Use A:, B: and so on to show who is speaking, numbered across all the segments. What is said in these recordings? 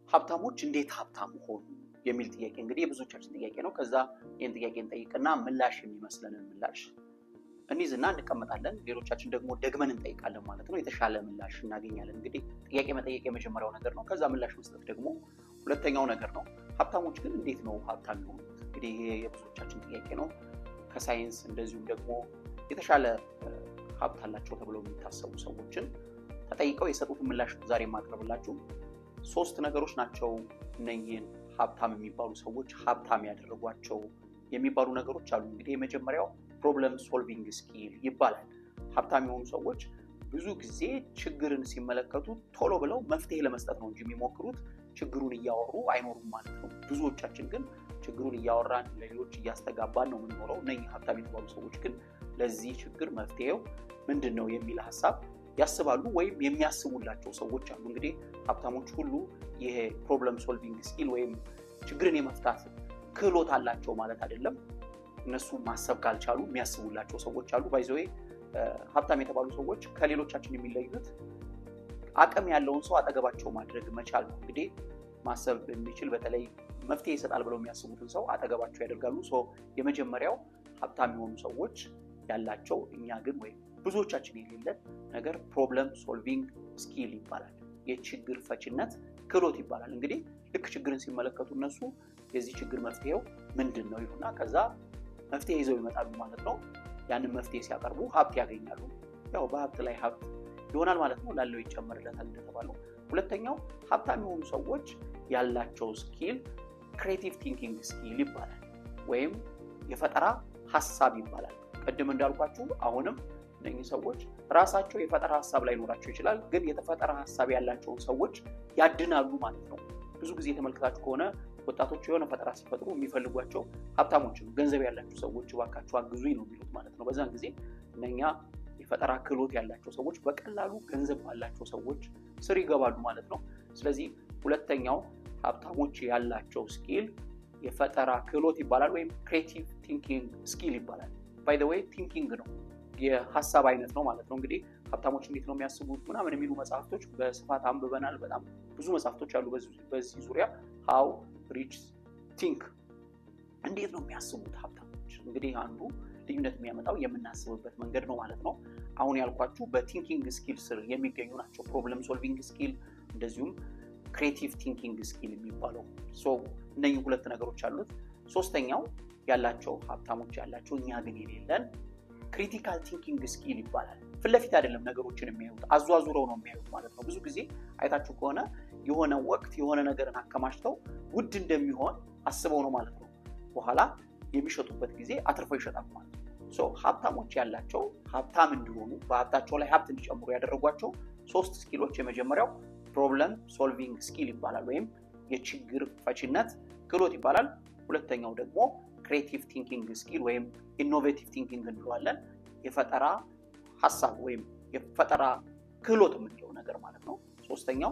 A: ሀብታሞች እንዴት ሀብታም ሆኑ የሚል ጥያቄ እንግዲህ የብዙዎቻችን ጥያቄ ነው። ከዛ ይህን ጥያቄ እንጠይቅና ምላሽ የሚመስለንን ምላሽ እንይዝና እንቀመጣለን። ሌሎቻችን ደግሞ ደግመን እንጠይቃለን ማለት ነው። የተሻለ ምላሽ እናገኛለን። እንግዲህ ጥያቄ መጠየቅ የመጀመሪያው ነገር ነው። ከዛ ምላሽ መስጠት ደግሞ ሁለተኛው ነገር ነው። ሀብታሞች ግን እንዴት ነው ሀብታም የሆኑት? እንግዲህ ይሄ የብዙዎቻችን ጥያቄ ነው። ከሳይንስ እንደዚሁም ደግሞ የተሻለ ሀብት አላቸው ተብለው የሚታሰቡ ሰዎችን ተጠይቀው የሰጡትን ምላሽ ዛሬ ማቅረብላችሁ። 3 ነገሮች ናቸው እነኚህን ሀብታም የሚባሉ ሰዎች ሀብታም ያደረጓቸው የሚባሉ ነገሮች አሉ። እንግዲህ የመጀመሪያው ፕሮብለም ሶልቪንግ ስኪል ይባላል። ሀብታም የሆኑ ሰዎች ብዙ ጊዜ ችግርን ሲመለከቱ ቶሎ ብለው መፍትሄ ለመስጠት ነው እንጂ የሚሞክሩት ችግሩን እያወሩ አይኖሩም ማለት ነው። ብዙዎቻችን ግን ችግሩን እያወራን ለሌሎች እያስተጋባን ነው የምንኖረው። እነኚህ ሀብታም የተባሉ ሰዎች ግን ለዚህ ችግር መፍትሄው ምንድን ነው የሚል ሀሳብ ያስባሉ ወይም የሚያስቡላቸው ሰዎች አሉ። እንግዲህ ሀብታሞች ሁሉ ይሄ ፕሮብለም ሶልቪንግ ስኪል ወይም ችግርን የመፍታት ክህሎት አላቸው ማለት አይደለም። እነሱ ማሰብ ካልቻሉ የሚያስቡላቸው ሰዎች አሉ። ባይ ዘ ዌይ ሀብታም የተባሉ ሰዎች ከሌሎቻችን የሚለዩት አቅም ያለውን ሰው አጠገባቸው ማድረግ መቻል ነው። እንግዲህ ማሰብ የሚችል በተለይ መፍትሄ ይሰጣል ብለው የሚያስቡትን ሰው አጠገባቸው ያደርጋሉ። የመጀመሪያው ሀብታም የሆኑ ሰዎች ያላቸው እኛ ግን ወይም ብዙዎቻችን የሌለን ነገር ፕሮብለም ሶልቪንግ ስኪል ይባላል። የችግር ፈችነት ክህሎት ይባላል። እንግዲህ ልክ ችግርን ሲመለከቱ እነሱ የዚህ ችግር መፍትሄው ምንድን ነው ይሉና ከዛ መፍትሄ ይዘው ይመጣሉ ማለት ነው። ያንን መፍትሄ ሲያቀርቡ ሀብት ያገኛሉ። ያው በሀብት ላይ ሀብት ይሆናል ማለት ነው። ላለው ይጨመርለታል እንደተባለው። ሁለተኛው ሀብታም የሆኑ ሰዎች ያላቸው ስኪል ክሬቲቭ ቲንኪንግ ስኪል ይባላል ወይም የፈጠራ ሀሳብ ይባላል። ቅድም እንዳልኳችሁ አሁንም እነኚህ ሰዎች ራሳቸው የፈጠራ ሀሳብ ላይ ኖራቸው ይችላል፣ ግን የተፈጠራ ሀሳብ ያላቸውን ሰዎች ያድናሉ ማለት ነው። ብዙ ጊዜ ተመልክታችሁ ከሆነ ወጣቶች የሆነ ፈጠራ ሲፈጥሩ የሚፈልጓቸው ሀብታሞችን ገንዘብ ያላቸው ሰዎች እባካችሁ አግዙኝ ነው የሚሉት ማለት ነው። በዛን ጊዜ እነኛ የፈጠራ ክህሎት ያላቸው ሰዎች በቀላሉ ገንዘብ ባላቸው ሰዎች ስር ይገባሉ ማለት ነው። ስለዚህ ሁለተኛው ሀብታሞች ያላቸው ስኪል የፈጠራ ክህሎት ይባላል ወይም ክሬቲቭ ቲንኪንግ ስኪል ይባላል። ባይ ዘ ዌይ ቲንኪንግ ነው የሀሳብ አይነት ነው ማለት ነው። እንግዲህ ሀብታሞች እንዴት ነው የሚያስቡት ምናምን የሚሉ መጽሐፍቶች በስፋት አንብበናል። በጣም ብዙ መጽሐፍቶች አሉ በዚህ ዙሪያ። ሃው ሪች ቲንክ፣ እንዴት ነው የሚያስቡት ሀብታሞች። እንግዲህ አንዱ ልዩነት የሚያመጣው የምናስብበት መንገድ ነው ማለት ነው። አሁን ያልኳችሁ በቲንኪንግ ስኪል ስር የሚገኙ ናቸው። ፕሮብለም ሶልቪንግ ስኪል እንደዚሁም ክሬቲቭ ቲንኪንግ ስኪል የሚባለው። እነኚህ 2 ነገሮች አሉት። ሶስተኛው ያላቸው ሀብታሞች ያላቸው እኛ ግን የሌለን ክሪቲካል ቲንኪንግ ስኪል ይባላል። ፊት ለፊት አይደለም ነገሮችን የሚያዩት፣ አዟዙረው ነው የሚያዩት ማለት ነው። ብዙ ጊዜ አይታችሁ ከሆነ የሆነ ወቅት የሆነ ነገርን አከማችተው ውድ እንደሚሆን አስበው ነው ማለት ነው። በኋላ የሚሸጡበት ጊዜ አትርፈው ይሸጣሉ ማለት ነው። ሀብታሞች ያላቸው ሀብታም እንዲሆኑ በሀብታቸው ላይ ሀብት እንዲጨምሩ ያደረጓቸው 3 ስኪሎች፣ የመጀመሪያው ፕሮብለም ሶልቪንግ ስኪል ይባላል ወይም የችግር ፈችነት ክህሎት ይባላል። ሁለተኛው ደግሞ ክሬቲቭ ቲንኪንግ ስኪል ወይም ኢኖቬቲቭ ቲንኪንግ እንለዋለን። የፈጠራ ሀሳብ ወይም የፈጠራ ክህሎት የምንለው ነገር ማለት ነው። ሶስተኛው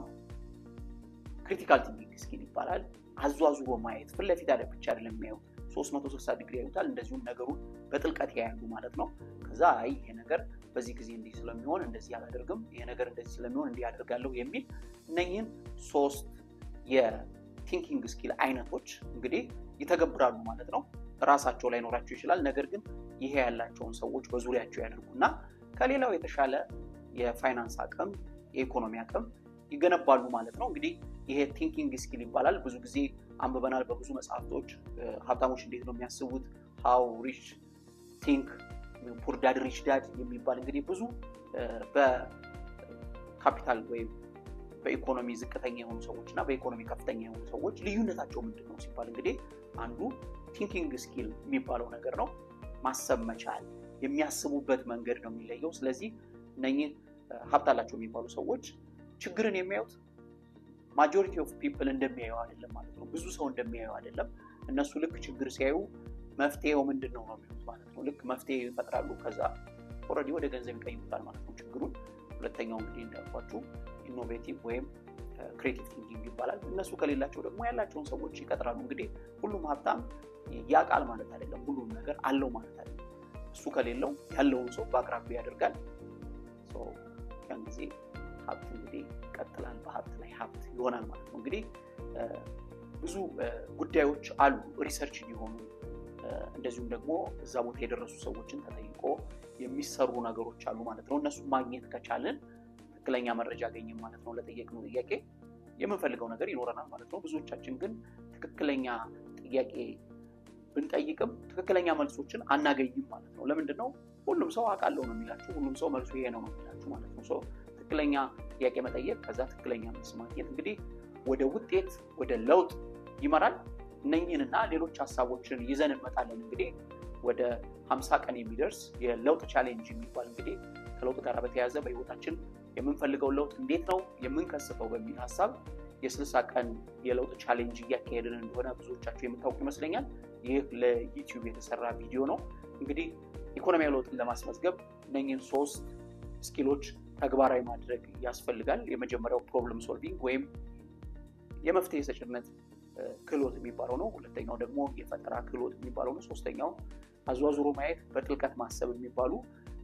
A: ክሪቲካል ቲንኪንግ ስኪል ይባላል። አዟዙሮ ማየት፣ ፊት ለፊት ብቻ አይደለም የሚያዩት፣ 360 ዲግሪ ያዩታል። እንደዚሁም ነገሩን በጥልቀት ያያሉ ማለት ነው። ከዛ ይሄ ነገር በዚህ ጊዜ እንዲህ ስለሚሆን እንደዚህ አላደርግም፣ ይሄ ነገር እንደዚህ ስለሚሆን እንዲህ አደርጋለሁ የሚል እነኚህን 3 የቲንኪንግ ስኪል አይነቶች እንግዲህ ይተገብራሉ ማለት ነው። ራሳቸው ላይ ኖራቸው ይችላል፣ ነገር ግን ይሄ ያላቸውን ሰዎች በዙሪያቸው ያደርጉና ከሌላው የተሻለ የፋይናንስ አቅም፣ የኢኮኖሚ አቅም ይገነባሉ ማለት ነው። እንግዲህ ይሄ ቲንኪንግ ስኪል ይባላል። ብዙ ጊዜ አንብበናል በብዙ መጽሐፍቶች። ሀብታሞች እንዴት ነው የሚያስቡት፣ ሃው ሪች ቲንክ፣ ፑር ዳድ ሪች ዳድ የሚባል እንግዲህ ብዙ በካፒታል ወይም በኢኮኖሚ ዝቅተኛ የሆኑ ሰዎች እና በኢኮኖሚ ከፍተኛ የሆኑ ሰዎች ልዩነታቸው ምንድን ነው ሲባል እንግዲህ አንዱ ቲንኪንግ ስኪል የሚባለው ነገር ነው። ማሰብ መቻል፣ የሚያስቡበት መንገድ ነው የሚለየው። ስለዚህ እነኚህ ሀብት አላቸው የሚባሉ ሰዎች ችግርን የሚያዩት ማጆሪቲ ኦፍ ፒፕል እንደሚያዩ አይደለም ማለት ነው። ብዙ ሰው እንደሚያዩ አይደለም። እነሱ ልክ ችግር ሲያዩ መፍትሄው ምንድን ነው የሚሉት ማለት ነው። ልክ መፍትሄ ይፈጥራሉ፣ ከዛ ኦልሬዲ ወደ ገንዘብ ይቀይሩታል ማለት ነው ችግሩን። ሁለተኛው እንግዲህ እንዳልኳችሁ ኢኖቬቲቭ ወይም ክሬቲቭ ቲንኪንግ ይባላል። እነሱ ከሌላቸው ደግሞ ያላቸውን ሰዎች ይቀጥራሉ። እንግዲህ ሁሉም ሀብታም ያውቃል ማለት አይደለም፣ ሁሉም ነገር አለው ማለት አይደለም። እሱ ከሌለው ያለውን ሰው በአቅራቢያ ያደርጋል። ያን ጊዜ ሀብት እንግዲህ ይቀጥላል፣ በሀብት ላይ ሀብት ይሆናል ማለት ነው። እንግዲህ ብዙ ጉዳዮች አሉ ሪሰርች ሊሆኑ እንደዚሁም ደግሞ እዛ ቦታ የደረሱ ሰዎችን ተጠይቆ የሚሰሩ ነገሮች አሉ ማለት ነው። እነሱ ማግኘት ከቻልን ትክክለኛ መረጃ አገኘን ማለት ነው። ለጠየቅነው ጥያቄ የምንፈልገው ነገር ይኖረናል ማለት ነው። ብዙዎቻችን ግን ትክክለኛ ጥያቄ ብንጠይቅም ትክክለኛ መልሶችን አናገኝም ማለት ነው። ለምንድን ነው? ሁሉም ሰው አውቃለሁ ነው የሚላችሁ፣ ሁሉም ሰው መልሱ ይሄ ነው የሚላችሁ ማለት ነው። ትክክለኛ ጥያቄ መጠየቅ ከዛ ትክክለኛ መልስ ማግኘት እንግዲህ ወደ ውጤት ወደ ለውጥ ይመራል። እነኚህንና ሌሎች ሀሳቦችን ይዘን እንመጣለን። እንግዲህ ወደ 50 ቀን የሚደርስ የለውጥ ቻሌንጅ የሚባል እንግዲህ ከለውጥ ጋር በተያያዘ በህይወታችን የምንፈልገው ለውጥ እንዴት ነው የምንከስተው በሚል ሀሳብ የ60 ቀን የለውጥ ቻሌንጅ እያካሄድን እንደሆነ ብዙዎቻችሁ የምታውቁ ይመስለኛል። ይህ ለዩቲዩብ የተሰራ ቪዲዮ ነው። እንግዲህ ኢኮኖሚያዊ ለውጥን ለማስመዝገብ እነኚህን 3 ስኪሎች ተግባራዊ ማድረግ ያስፈልጋል። የመጀመሪያው ፕሮብለም ሶልቪንግ ወይም የመፍትሄ ሰጭነት ክህሎት የሚባለው ነው። ሁለተኛው ደግሞ የፈጠራ ክህሎት የሚባለው ነው። ሶስተኛው አዟዙሮ ማየት፣ በጥልቀት ማሰብ የሚባሉ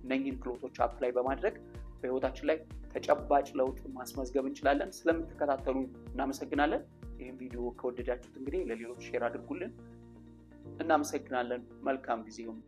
A: እነኚህን ክህሎቶች አፕላይ በማድረግ በህይወታችን ላይ ተጨባጭ ለውጥ ማስመዝገብ እንችላለን። ስለምትከታተሉ እናመሰግናለን። ይህን ቪዲዮ ከወደዳችሁት እንግዲህ ለሌሎች ሼር አድርጉልን። እናመሰግናለን። መልካም ጊዜ ይሁን።